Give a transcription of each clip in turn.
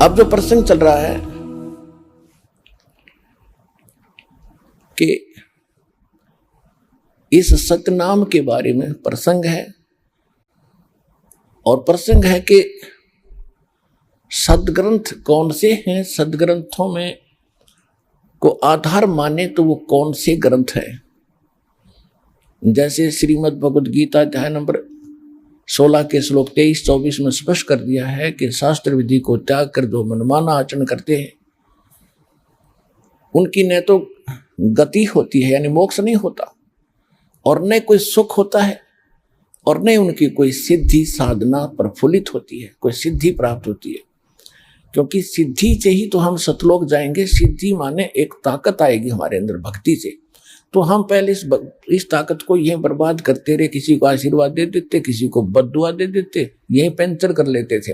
अब जो प्रसंग चल रहा है कि इस सतनाम के बारे में प्रसंग है, और प्रसंग है कि सदग्रंथ कौन से हैं, सदग्रंथों में को आधार माने तो वो कौन से ग्रंथ है। जैसे श्रीमद् भगवद गीता अध्याय नंबर 16 के श्लोक 23-24 में स्पष्ट कर दिया है कि शास्त्र विधि को त्याग कर जो मनमाना आचरण करते हैं उनकी न तो गति होती है यानी मोक्ष नहीं होता, और न कोई सुख होता है, और न उनकी कोई सिद्धि साधना प्रफुल्लित होती है, कोई सिद्धि प्राप्त होती है। क्योंकि सिद्धि से ही तो हम सतलोक जाएंगे। सिद्धि माने एक ताकत आएगी हमारे अंदर भक्ति से। तो हम पहले इस ताकत को यहीं बर्बाद करते रहे, किसी को आशीर्वाद दे देते, किसी को बद्दुआ दे देते, यहीं पैंचर कर लेते थे।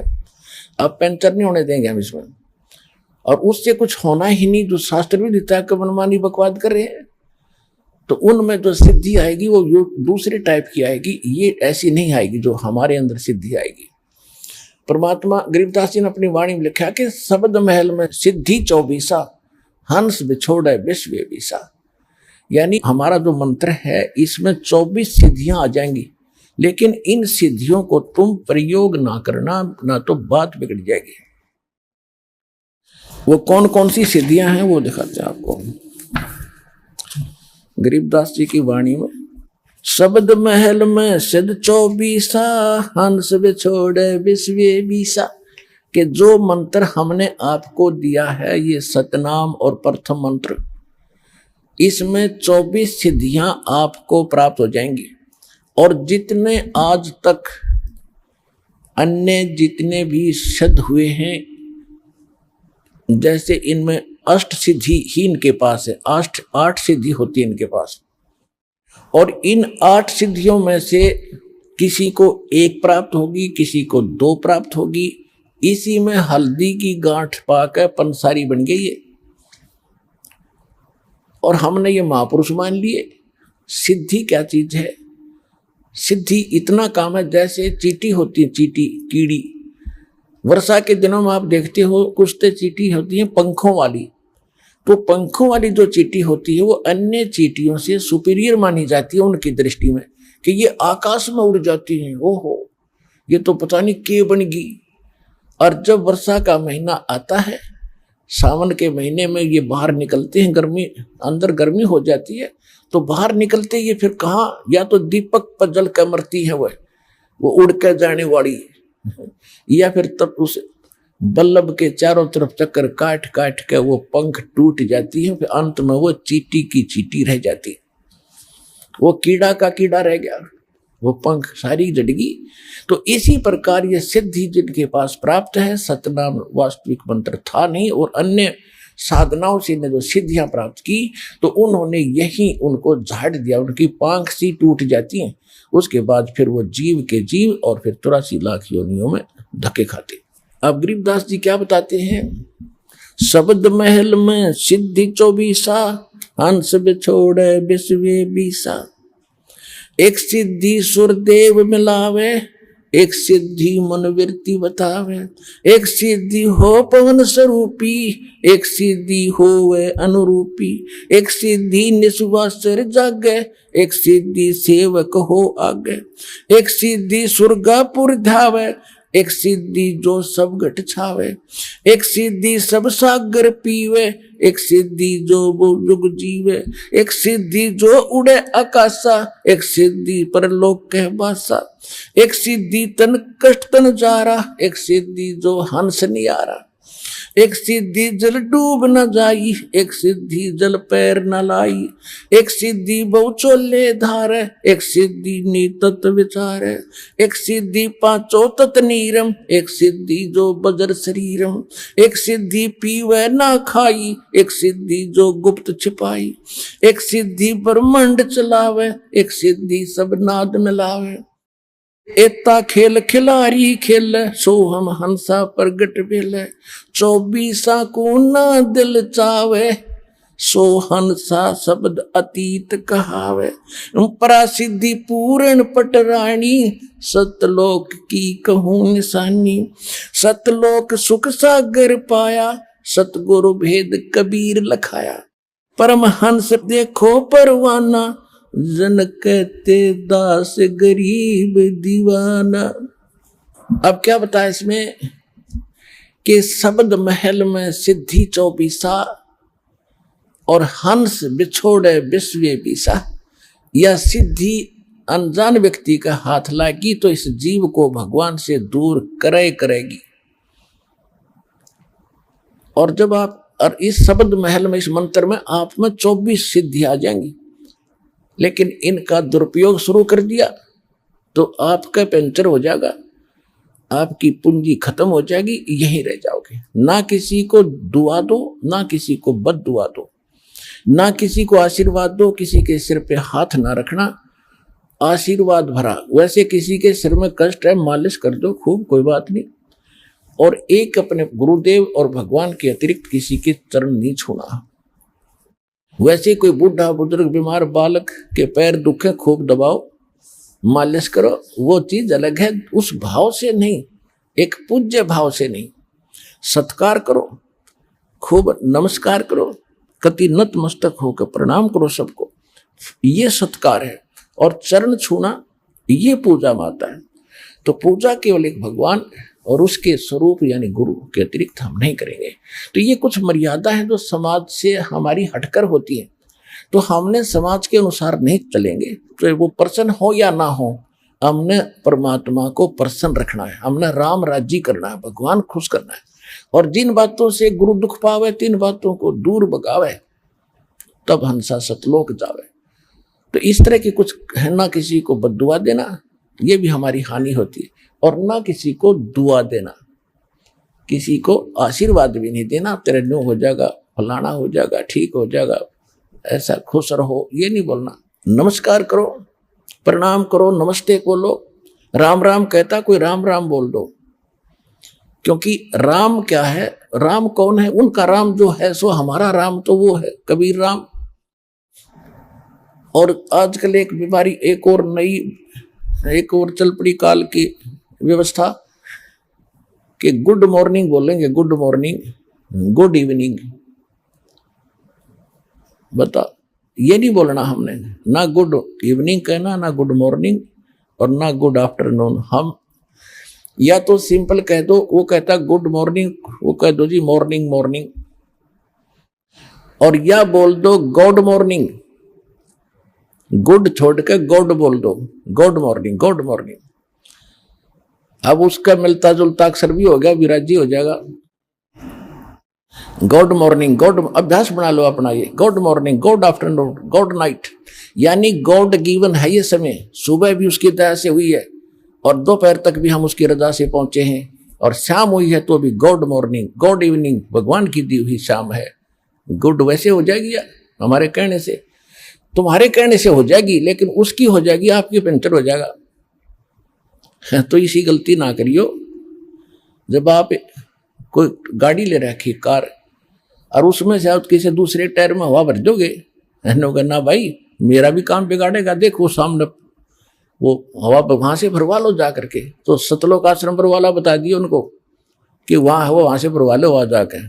अब पैंचर नहीं होने देंगे हम इसमें, और उससे कुछ होना ही नहीं। जो शास्त्र भी देता है कि मनमानी बकवाद कर रहे हैं, तो उनमें जो सिद्धि आएगी वो दूसरे टाइप की आएगी, ये ऐसी नहीं आएगी जो हमारे अंदर सिद्धि आएगी। परमात्मा गरीबदास जी ने अपनी वाणी में लिखा कि शब्द महल में सिद्धि 24 हंस बिछोड़े विश्व विसा। यानी हमारा जो मंत्र है इसमें 24 सिद्धियां आ जाएंगी, लेकिन इन सिद्धियों को तुम प्रयोग ना करना, ना तो बात बिगड़ जाएगी। वो कौन कौन सी सिद्धियां हैं वो दिखाते हैं आपको गरीबदास जी की वाणी में। शब्द महल में सिद्ध 24 हंस बिछोड़े विश्व विसा। कि जो मंत्र हमने आपको दिया है ये सतनाम और प्रथम मंत्र, इसमें 24 सिद्धियां आपको प्राप्त हो जाएंगी। और जितने आज तक अन्य जितने भी सिद्ध हुए हैं, जैसे इनमें अष्ट सिद्धि ही इनके पास है, 8 सिद्धि होती है इनके पास, और इन 8 सिद्धियों में से किसी को 1 प्राप्त होगी, किसी को 2 प्राप्त होगी। इसी में हल्दी की गांठ पाकर पंसारी बन गई है, और हमने ये महापुरुष मान लिए। सिद्धि क्या चीज है? सिद्धि इतना काम है जैसे चींटी होती है, चींटी कीड़ी। वर्षा के दिनों में आप देखते हो कुछ तो चींटी होती है पंखों वाली। तो पंखों वाली जो चींटी होती है वो अन्य चींटियों से सुपीरियर मानी जाती है उनकी दृष्टि में, कि ये आकाश में उड़ जाती हैं। ओहो, ये तो पता नहीं के बन गई। और जब वर्षा का महीना आता है, सावन के महीने में ये बाहर निकलते हैं, गर्मी अंदर गर्मी हो जाती है, तो बाहर निकलते ये फिर कहाँ, या तो दीपक पर जल कर मरती है वो उड़ कर जाने वाली, या फिर तब उस बल्लभ के चारों तरफ चक्कर काट काट के वो पंख टूट जाती है, फिर अंत में वो चींटी की चींटी रह जाती है, वो कीड़ा का कीड़ा रह गया, वो पंख सारी जड़गी। तो इसी प्रकार ये सिद्धि जिनके पास प्राप्त है, सतनाम वास्तविक मंत्र था नहीं, और अन्य साधनाओं से ने जो सिद्धियां प्राप्त की तो उन्होंने यही उनको झाड़ दिया, उनकी पांख सी टूट जाती है। उसके बाद फिर वो जीव के जीव और फिर 83 लाख योनियों में धक्के खाते। अब गरीबदास जी क्या बताते हैं? शब्द महल में सिद्धि 24 हंस बिछोड़े विश्व विसा। एक सिद्धि सुरदेव मिलावे, एक सिद्धि मनोवृत्ति बतावे, एक सिद्धि हो पवन स्वरूपी, एक सिद्धि हो वे अनुरूपी, एक सिद्धि निस्वासर जागे, एक सिद्धि सेवक हो आगे, एक सिद्धि सुरगापुर धावे, एक सिद्धि जो सब घट छावे, एक सिद्धि सब सागर पीवे, एक सिद्धि जो वो युग जीवे, एक सिद्धि जो उड़े आकाशा, एक सिद्धि परलोक कह बासा, एक सिद्धि तन कष्ट तन जारा, एक सिद्धि जो हंस नियारा, एक सिद्धि जल डूब न जाई, एक सिद्धि जल पैर न लाई, एक सिद्धि बहु चोले धारे, एक सिद्धि नीतत विचारे, एक सिद्धि 5 तत् नीरम, एक सिद्धि जो बजर शरीरम, एक सिद्धि पीवे ना खाई, एक सिद्धि जो गुप्त छिपाई, एक सिद्धि ब्रह्मांड चलावे, एक सिद्धि सब नाद मिलावे, एता खेल खिलारी खेल, सो हम हंसा प्रगट भेल, 24 को ना दिल चावे, सो हंसा शब्द अतीत कहावे। परासिद्धि पूर्ण पटरानी सतलोक की कहूं निशानी। सतलोक सुख सागर पाया सतगुरु भेद कबीर लखाया। परमहंस देखो परवाना जन कहते दास गरीब दीवाना। अब क्या बताया इसमें कि शब्द महल में सिद्धि चौबीसा और हंस बिछोड़े विश्व बीसा। यह सिद्धि अनजान व्यक्ति का हाथ लागी तो इस जीव को भगवान से दूर करेगी। और जब आप और इस शब्द महल में इस मंत्र में आप में 24 सिद्धि आ जाएंगी, लेकिन इनका दुरुपयोग शुरू कर दिया तो आपका पंचर हो जाएगा, आपकी पूंजी खत्म हो जाएगी, यहीं रह जाओगे। ना किसी को दुआ दो, ना किसी को बद दुआ दो, ना किसी को आशीर्वाद दो, किसी के सिर पे हाथ ना रखना, आशीर्वाद भरा। वैसे किसी के सिर में कष्ट है, मालिश कर दो खूब, कोई बात नहीं। और एक अपने गुरुदेव और भगवान के अतिरिक्त किसी के चरण नहीं छूना। वैसे कोई बूढ़ा बुजुर्ग बीमार बालक के पैर दुखे, खूब दबाओ, मालिश करो, वो चीज अलग है। उस भाव से नहीं, एक पूज्य भाव से नहीं, सत्कार करो, खूब नमस्कार करो, कति नतमस्तक होकर प्रणाम करो सबको, ये सत्कार है। और चरण छूना ये पूजा माता है। तो पूजा केवल एक भगवान और उसके स्वरूप यानी गुरु के अतिरिक्त हम नहीं करेंगे। तो ये कुछ मर्यादा है जो समाज से हमारी हटकर होती है। तो हमने समाज के अनुसार नहीं चलेंगे, तो वो प्रसन्न हो या ना हो, हमने परमात्मा को प्रसन्न रखना है, हमने राम राज्य करना है, भगवान खुश करना है। और जिन बातों से गुरु दुख पावे, तीन बातों को दूर भगावे, तब हंसा सतलोक जावे। तो इस तरह की कुछ है, ना किसी को बद्दुआ देना, ये भी हमारी हानि होती है, और ना किसी को दुआ देना, किसी को आशीर्वाद भी नहीं देना, तेरे न्यू हो जाएगा, फलाना हो जाएगा, ठीक हो जाएगा, ऐसा खुश रहो, ये नहीं बोलना। नमस्कार करो, प्रणाम करो, नमस्ते बोलो, राम राम कहता कोई राम राम बोल दो। क्योंकि राम क्या है, राम कौन है, उनका राम जो है सो हमारा राम तो वो है कबीर राम। और आजकल एक बीमारी, एक और नई, एक और चल पड़ी काल की व्यवस्था कि गुड मॉर्निंग बोलेंगे, गुड मॉर्निंग, गुड इवनिंग। बता, ये नहीं बोलना हमने, ना गुड इवनिंग कहना, ना गुड मॉर्निंग और ना गुड आफ्टरनून। हम या तो सिंपल कह दो, वो कहता गुड मॉर्निंग, वो कह दो जी मॉर्निंग मॉर्निंग, और या बोल दो गॉड मॉर्निंग, गुड छोड़ के गॉड बोल दो, गॉड मॉर्निंग, गॉड मॉर्निंग। अब उसका मिलता जुलता अक्षर भी हो गया, विराजी हो जाएगा। गॉड मॉर्निंग, गॉड अभ्यास बना लो अपना, ये God morning, God afternoon, God night, यानी गॉड गिवन है ये समय। सुबह भी उसकी दया से हुई है और दोपहर तक भी हम उसकी रजा से पहुंचे हैं, और शाम हुई है तो भी गॉड मॉर्निंग, गॉड इवनिंग, भगवान की दी हुई शाम है। गुड वैसे हो जाएगी या हमारे कहने से, तुम्हारे कहने से हो जाएगी, लेकिन उसकी हो जाएगी, आपकी पंचर हो जाएगा। तो इसी गलती ना करियो। जब आप कोई गाड़ी ले रखी कार, और उसमें से आप किसी दूसरे टायर में हवा भर दोगे, ना भाई मेरा भी काम बिगाड़ेगा, देखो सामने वो हवा वहां से भरवा लो जा करके। तो सतलोक आश्रम पर वाला बता दिए उनको कि वहां हवा वहां से भरवा लो हवा जाके।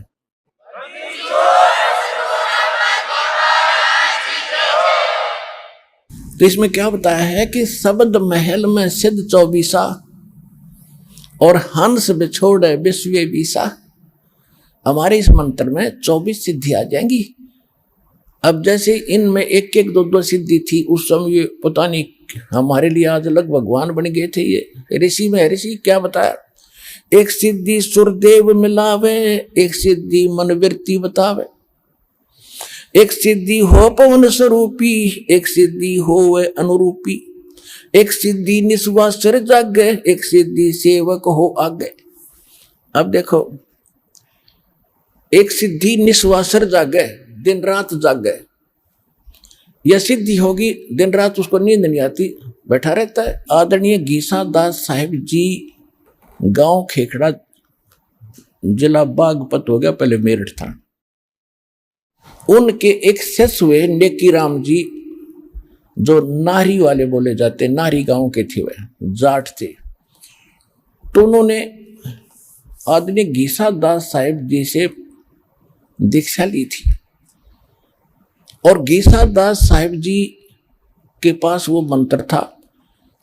तो इसमें क्या बताया है कि शब्द महल में सिद्ध 24 और हंस बिछोड़े विश्व बीसा। हमारे इस मंत्र में 24 सिद्धि आ जाएंगी। अब जैसे इनमें एक एक दो दो सिद्धि थी, उस समय ये पता नहीं हमारे लिए आज अलग भगवान बन गए थे। ये ऋषि में ऋषि क्या बताया, एक सिद्धि सुरदेव मिलावे, एक सिद्धि मनवृत्ति बतावे, एक सिद्धि हो पवन स्वरूपी, एक सिद्धि हो अनुरूपी, एक सिद्धि निस्वासर जागे, एक सिद्धि सेवक हो आगे। अब देखो, एक सिद्धि निस्वासर जागे, दिन रात जागे, यह सिद्धि होगी, दिन रात उसको नींद नहीं आती, बैठा रहता है। आदरणीय गीसा दास साहिब जी, गांव खेखड़ा, जिला बागपत हो गया, पहले मेरठ था, उनके एक शिष्य हुए नेकी राम जी, जो नाहरी वाले बोले जाते, नाहरी गांव के थे, वह जाट थे। तो उन्होंने आदमी गीसा दास साहिब जी से दीक्षा ली थी, और गीसा दास साहिब जी के पास वो मंत्र था,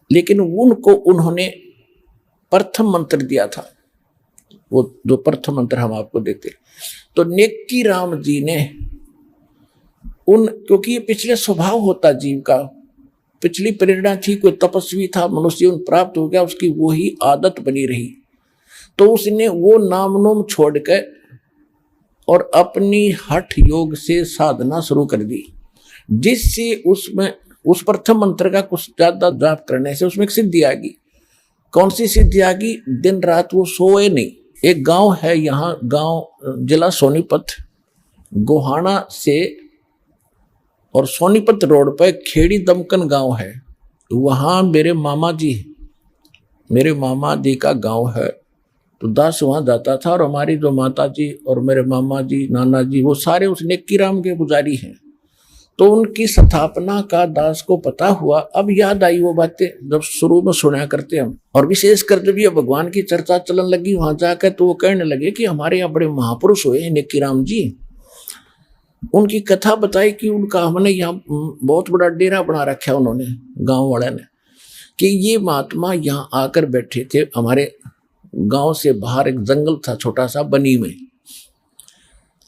लेकिन उनको उन्होंने प्रथम मंत्र दिया था, वो जो प्रथम मंत्र हम आपको देते। तो नेकी राम जी ने क्योंकि ये पिछले स्वभाव होता जीव का, पिछली प्रेरणा थी, कोई तपस्वी था, मनुष्य जीवन प्राप्त हो गया, उसकी वही आदत बनी रही, तो उसने वो नाम नोम छोड़ के और अपनी हठ योग से साधना शुरू कर दी, जिससे उसमें उस प्रथम मंत्र का कुछ ज्यादा जाप करने से उसमें एक सिद्धि आ गई। कौन सी सिद्धि आ गई? दिन रात वो सोए नहीं। एक गांव है यहाँ, गांव जिला सोनीपत, गोहाना से और सोनीपत रोड पर खेड़ी दमकन गांव है, वहाँ मेरे मामा जी का गांव है। तो दास वहाँ जाता था, और हमारी जो माता जी और मेरे मामा जी, नाना जी, वो सारे उस नेकी राम के पुजारी हैं। तो उनकी स्थापना का दास को पता हुआ। अब याद आई वो बातें जब शुरू में सुना करते हम, और विशेषकर जब ये भगवान की चर्चा चलन लगी वहां जाकर, तो वो कहने लगे कि हमारे यहाँ बड़े महापुरुष हुए नेकी राम जी। उनकी कथा बताई कि उनका हमने यहाँ बहुत बड़ा डेरा बना रखा है उन्होंने, गांव वाले ने, कि ये महात्मा यहाँ आकर बैठे थे। हमारे गांव से बाहर एक जंगल था छोटा सा बनी में,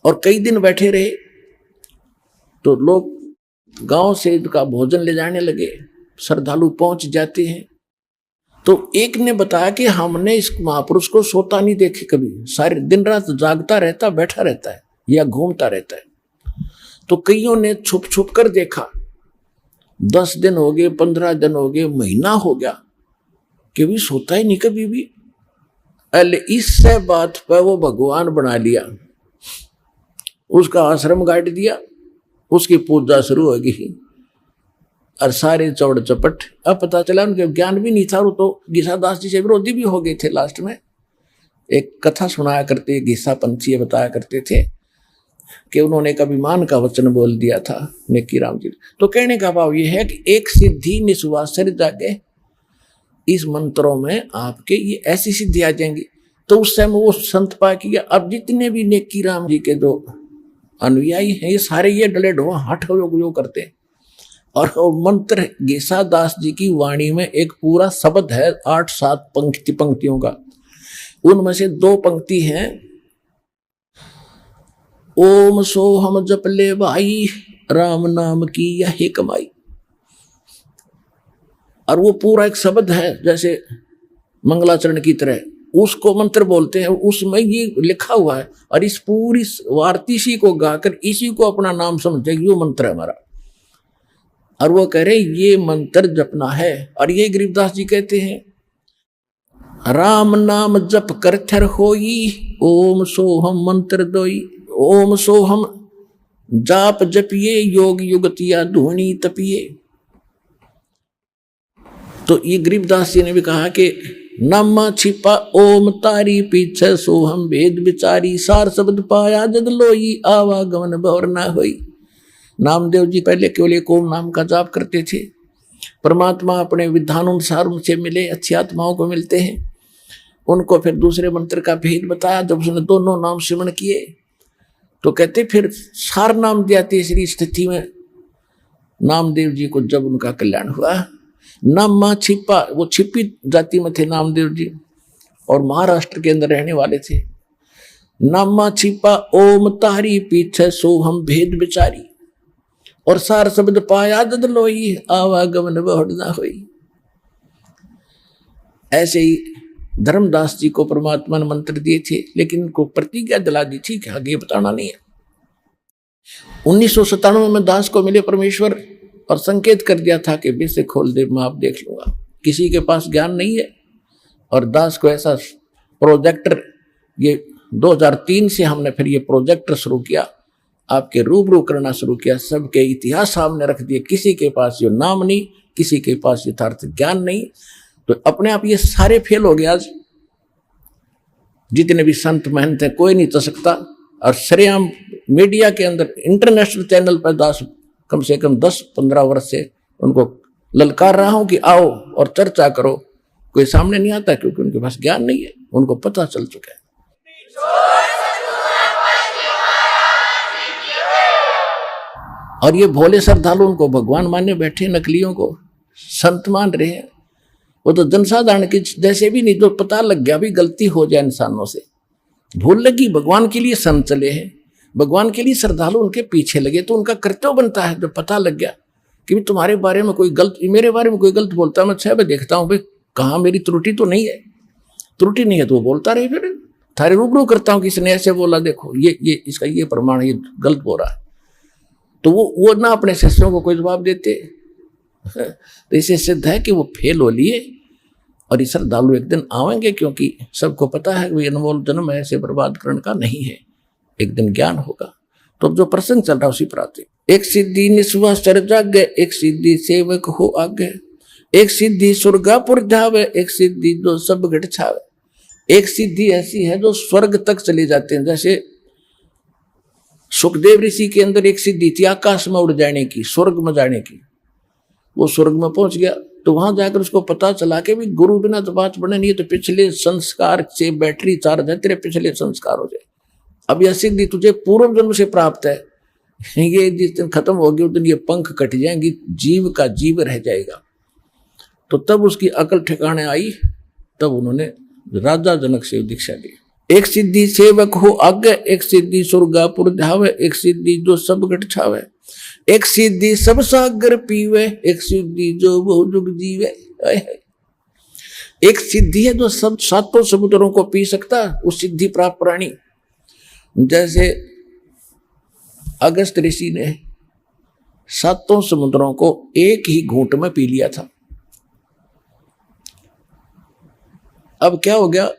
और कई दिन बैठे रहे। तो लोग गांव से इनका भोजन ले जाने लगे, श्रद्धालु पहुंच जाते हैं। तो एक ने बताया कि हमने इस महापुरुष को सोता नहीं देखे कभी, सारे दिन रात जागता रहता, बैठा रहता है या घूमता रहता है। तो कईयों ने छुप छुप कर देखा, 10 दिन हो गए, 15 दिन हो गए, महीना हो गया, कि भी सोता ही नहीं कभी भी। अल इससे बात पर वो भगवान बना लिया, उसका आश्रम गाड़ दिया, उसकी पूजा शुरू हो गई, और सारे चौड़ चपट। अब पता चला उनके ज्ञान भी नहीं था, वो तो गीसा दास जी से विरोधी भी हो गए थे। लास्ट में एक कथा सुनाया करते, गीसा पंथी बताया करते थे कि उन्होंने एक अभिमान का वचन बोल दिया था नेकी राम जी। तो कहने का भाव ये है कि एक सिद्धि निस्वासर जागे, इस मंत्रों में आपके ये ऐसी सिद्धि आ जाएंगी। तो उस समय वो संत पा किया। अब जितने भी नेकी राम जी के जो अनुयायी हैं, ये सारे ये डले ढो हठ योग करते हैं। और मंत्र गीसा दास जी की वाणी में एक पूरा शब्द है, 8-7 पंक्तियों का। उनमें से 2 पंक्ति हैं, ओम सोहम जप ले भाई, राम नाम की यही कमाई। और वो पूरा एक शब्द है जैसे मंगलाचरण की तरह, उसको मंत्र बोलते हैं, उसमें ये लिखा हुआ है। और इस पूरी वार्तिशी को गाकर इसी को अपना नाम समझे, ये मंत्र है हमारा। और वो कह रहे ये मंत्र जपना है। और ये गरीबदास जी कहते हैं, राम नाम जप कर थर होई, ओम सोहम मंत्र दोई। ओम सोहम जाप जपिए, योग युगतिया धुनी तपिए। तो ये गरीबदास जी ने भी कहा कि नम छिपा ओम तारी, पीछे सोहम भेद विचारी, सार शब्द पाया जद लोई, आवागमन भौर ना होई। नामदेव जी पहले केवल एक ओम नाम का जाप करते थे। परमात्मा अपने विधानुसार उनसे मिले, अच्छी आत्माओं को मिलते हैं। उनको फिर दूसरे मंत्र का भेद बताया। जब उसने दोनों नाम सिमरण किए तो कहते फिर सार नाम दिया। तीसरी स्थिति में नामदेव जी को जब उनका कल्याण हुआ, नामा छिपा, वो छिपी जाति में थे नामदेव जी और महाराष्ट्र के अंदर रहने वाले थे। नामा छिपा ओम तारी, पीछे सोहम भेद विचारी, और सार शब्द पाया जद लोई, आवागमन बहुड़ ना होई। ऐसे ही धर्मदास जी को परमात्मा ने मंत्र दिए थे, लेकिन उनको प्रतिज्ञा दिला दी थी कि आगे बताना नहीं है। 1997 में दास को मिले परमेश्वर और संकेत कर दिया था कि बेसे खोल दे, मैं आप देख लूंगा। किसी के पास ज्ञान नहीं है। और दास को ऐसा प्रोजेक्टर, ये 2003 से हमने फिर ये प्रोजेक्टर शुरू किया, आपके रूबरू करना शुरू किया, सबके इतिहास सामने रख दिए। किसी के पास ये नाम नहीं, किसी के पास यथार्थ ज्ञान नहीं, तो अपने आप ये सारे फेल हो गए। आज जितने भी संत महंत हैं कोई नहीं चल सकता, और सरेआम मीडिया के अंदर इंटरनेशनल चैनल पर कम से कम 10-15 वर्ष से उनको ललकार रहा हूं कि आओ और चर्चा करो। कोई सामने नहीं आता क्योंकि उनके पास ज्ञान नहीं है, उनको पता चल चुका है। और ये भोले श्रद्धालु उनको भगवान माने बैठे, नकलियों को संत मान रहे हैं। वो तो जनसाधारण की जैसे भी नहीं, तो पता लग गया भी गलती हो जाए इंसानों से, भूल लगी, भगवान के लिए संत चले हैं, भगवान के लिए श्रद्धालु उनके पीछे लगे, तो उनका कर्तव्य बनता है। जब पता लग गया कि भी तुम्हारे बारे में कोई गलत, मेरे बारे में कोई गलत बोलता है, मैं अच्छा देखता हूँ भाई कहाँ मेरी त्रुटि तो नहीं है, त्रुटि नहीं है तो वो बोलता रहे, फिर थारे रूबरू करता हूँ किसी ने ऐसे बोला, देखो ये इसका ये प्रमाण, ये गलत बोल रहा है, तो वो ना अपने शिष्यों को कोई जवाब देते। तो इसे सिद्ध है कि वो फेल हो लिए और ये श्रद्धालु एक दिन आवेंगे, क्योंकि सबको पता है कि अनमोल जन्म ऐसे बर्बाद करने का नहीं है, एक दिन ज्ञान होगा। तो अब जो प्रसंग चल रहा है उसी पर आते। एक सिद्धि निस्वा सर जागे, एक सिद्धि सेवक हो आगे, एक सिद्धि स्वर्गापुर जावे, एक सिद्धि जो सब घट छावे। एक सिद्धि ऐसी है जो स्वर्ग तक चले जाते हैं, जैसे सुखदेव ऋषि के अंदर एक सिद्धि थी आकाश में उड़ जाने की, स्वर्ग में जाने की। वो स्वर्ग में पहुंच गया तो वहां जाकर उसको पता चला कि भी गुरु बिना तो बात बने नहीं, तो पिछले संस्कार से बैटरी चार्ज है, तेरे पिछले संस्कार हो जाए। अब यह सिद्धि तुझे पूर्व जन्म से प्राप्त है, ये जिस दिन खत्म होगी उस दिन ये पंख कट जाएंगी, जीव का जीव रह जाएगा। तो तब उसकी अकल ठिकाने आई, तब उन्होंने राजा जनक से दीक्षा ली। एक सिद्धि सेवक हो आगे, एक सिद्धि स्वर्गापुर जावे, एक सिद्धि जो सब घट छावे, एक सिद्धि सब सागर पीवे, एक सिद्धि जो बहु जुग जीवे। एक सिद्धि है जो सब सातों समुद्रों को पी सकता, उस सिद्धि प्राप्त प्राणी। जैसे अगस्त ऋषि ने सातों समुद्रों को एक ही घूंट में पी लिया था। अब क्या हो गया,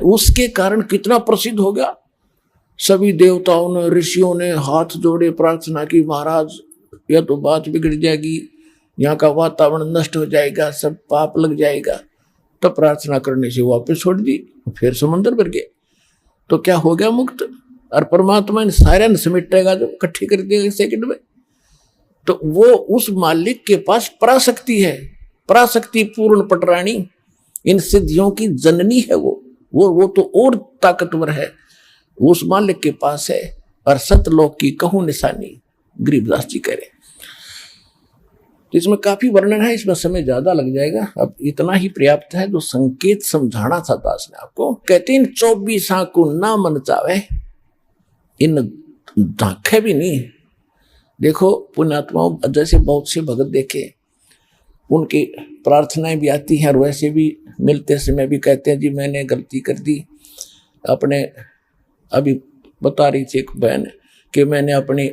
उसके कारण कितना प्रसिद्ध हो गया। सभी देवताओं ने, ऋषियों ने हाथ जोड़े, प्रार्थना की, महाराज यह तो बात बिगड़ जाएगी, यहाँ का वातावरण नष्ट हो जाएगा, सब पाप लग जाएगा। तब प्रार्थना करने से वापस छोड़ दी, फिर समुद्र भर गए, तो क्या हो गया, मुक्त। और परमात्मा ने सारे समेटेगा जब इकट्ठी कर दिया सेकंड में। तो वो उस मालिक के पास पराशक्ति है, पराशक्ति पूर्ण पटरानी, इन सिद्धियों की जननी है वो तो और ताकतवर है, उस मालिक के पास है। और सतलोक की कहूं निशानी, गरीबदास जी कह रहे। तो इसमें काफी वर्णन है, इसमें समय ज्यादा लग जाएगा, अब इतना ही पर्याप्त है जो संकेत समझाना था दास ने आपको। कहते इन 24 को ना मन चावे, इन झांखे भी नहीं। देखो पुण्यात्माओं, जैसे बहुत से भगत देखे, उनकी प्रार्थनाएं भी आती हैं और वैसे भी मिलते समय भी कहते हैं जी मैंने गलती कर दी। अपने अभी बता रही थी एक बहन कि मैंने अपने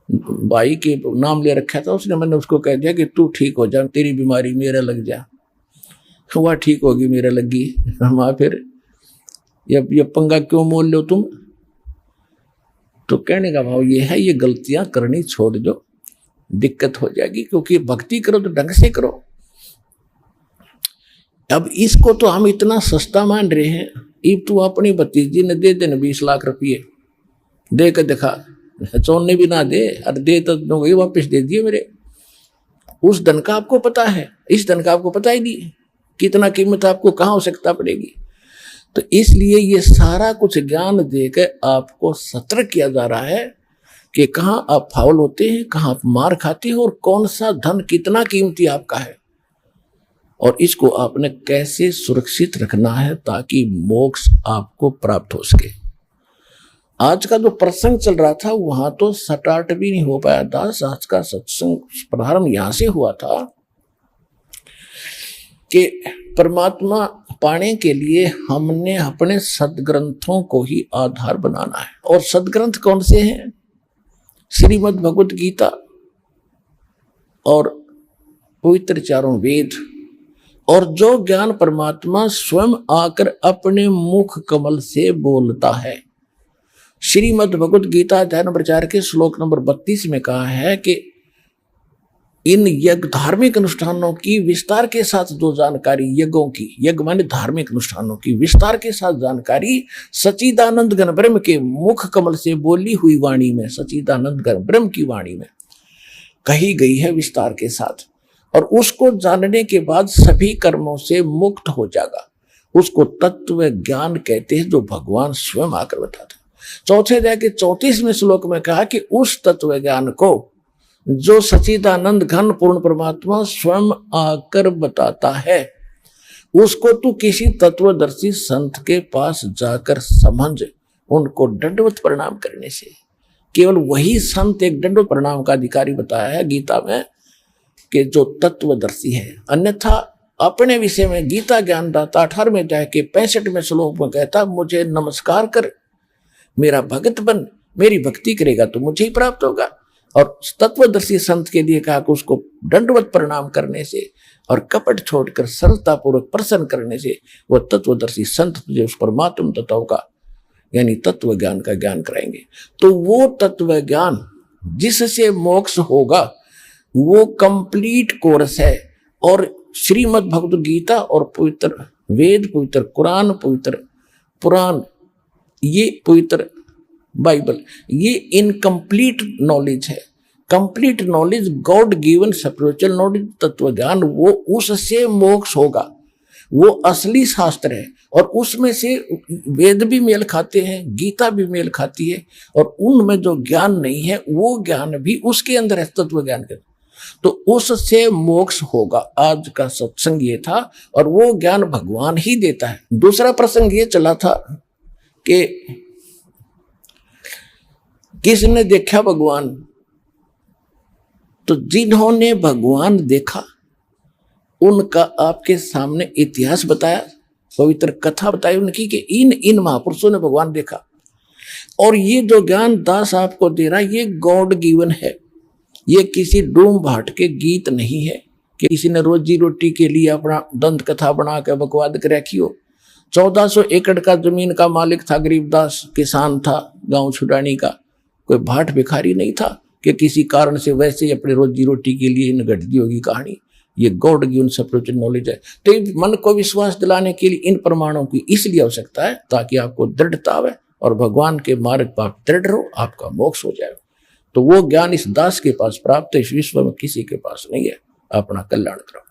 भाई के नाम ले रखा था, उसने, मैंने उसको कह दिया कि तू ठीक हो जा, तेरी बीमारी मेरे लग जा। वह ठीक होगी, मेरे लगी। हम फिर ये पंगा क्यों मोल लो तुम। तो कहने का भाव ये है, ये गलतियां करनी छोड़ दो, दिक्कत हो जाएगी, क्योंकि भक्ति करो तो ढंग से करो। अब इसको तो हम इतना सस्ता मान रहे हैं। इब तू अपनी भतीजी ने दे देना 20 लाख रुपये, दे के दिखा, चोरने भी ना दे, अरे दे तो वही वापस दे दिए मेरे। उस धन का आपको पता है, इस धन का आपको पता ही नहीं कितना कीमत आपको कहाँ आवश्यकता पड़ेगी। तो इसलिए ये सारा कुछ ज्ञान देकर आपको सतर्क किया जा रहा है कि कहाँ आप फाउल होते हैं, कहाँ आप मार खाते हैं, और कौन सा धन कितना कीमती आपका है, और इसको आपने कैसे सुरक्षित रखना है ताकि मोक्ष आपको प्राप्त हो सके। आज का जो प्रसंग चल रहा था वहां तो स्टार्ट भी नहीं हो पाया दास। आज का सत्संग प्रारंभ यहां से हुआ था कि परमात्मा पाने के लिए हमने अपने सदग्रंथों को ही आधार बनाना है। और सदग्रंथ कौन से हैं? श्रीमद् भगवत गीता और पवित्र चारों वेद, और जो ज्ञान परमात्मा स्वयं आकर अपने मुख कमल से बोलता है। श्रीमद् भगवत गीता अध्याय नंबर 4 के श्लोक नंबर 32 में कहा है कि इन यज्ञ धार्मिक अनुष्ठानों की विस्तार के साथ जो जानकारी, यज्ञों की, यज्ञ माने धार्मिक अनुष्ठानों की विस्तार के साथ जानकारी सच्चिदानंद घन ब्रह्म के मुख कमल से बोली हुई वाणी में, सच्चिदानंद घन ब्रह्म की वाणी में कही गई है विस्तार के साथ। और उसको जानने के बाद सभी कर्मों से मुक्त हो जाएगा। उसको तत्व ज्ञान कहते हैं, जो भगवान स्वयं आकर बताते। चौथे अध्याय के 34वें श्लोक में कहा कि उस तत्व ज्ञान को जो सच्चिदानंद घन पूर्ण परमात्मा स्वयं आकर बताता है, उसको तू किसी तत्वदर्शी संत के पास जाकर समझ, उनको दंडवत प्रणाम करने से। केवल वही संत एक दंडवत प्रणाम का अधिकारी बताया है गीता में कि जो तत्वदर्शी है। अन्यथा अपने विषय में गीता ज्ञानदाता 18वें अध्याय के 65वें श्लोक में कहता, मुझे नमस्कार कर, मेरा भगत बन, मेरी भक्ति करेगा तो मुझे ही प्राप्त होगा। और तत्वदर्शी संत के लिए कहा कि उसको दंडवत प्रणाम करने से और कपट छोड़कर सरलता पूर्वक प्रसन्न करने से वो तत्वदर्शी संत तुझे उस परमात्म तत्व का यानी तत्व ज्ञान का ज्ञान कराएंगे। तो वो तत्व ज्ञान जिससे मोक्ष होगा वो कंप्लीट कोर्स है। और श्रीमद् भगवद गीता और पवित्र वेद, पवित्र कुरान, पवित्र पुराण, ये पवित्र बाइबल, ये इनकम्प्लीट नॉलेज है। Complete knowledge, God given spiritual knowledge, तत्व ज्ञान, वो उससे मोक्ष होगा। वो असली शास्त्र है और उसमें से वेद भी मेल खाते हैं, गीता भी मेल खाती है। और उनमें जो ज्ञान नहीं है वो ज्ञान भी उसके अंदर है, तत्व ज्ञान के। तो उससे मोक्ष होगा। आज का सत्संग ये था और वो ज्ञान भगवान ही देता है। दूसरा प्रसंग ये चला था कि किसने देखा भगवान, तो जिन्होंने भगवान देखा उनका आपके सामने इतिहास बताया, पवित्र कथा बताई उनकी कि इन महापुरुषों ने भगवान देखा। और ये जो ज्ञान दास आपको दे रहा है ये गॉड गिवन है। ये किसी डूम भाट के गीत नहीं है कि किसी ने रोजी रोटी के लिए अपना दंत कथा बना के बकवाद कर रखी हो। 1400 एकड़ का जमीन का मालिक था, गरीबदास किसान था, गांव छुड़ानी का, कोई भाट भिखारी नहीं था कि किसी कारण से वैसे ही अपनी रोजी रोटी के लिए इन घटती होगी कहानी। ये गॉड गिवन स्पिरिचुअल नॉलेज है। तो मन को विश्वास दिलाने के लिए इन प्रमाणों की इसलिए आवश्यकता है ताकि आपको दृढ़ता आवे और भगवान के मार्ग पर आप दृढ़ रहो, आपका मोक्ष हो जाए। तो वो ज्ञान इस दास के पास प्राप्त है, इस विश्व में किसी के पास नहीं है। अपना कल्याण करो।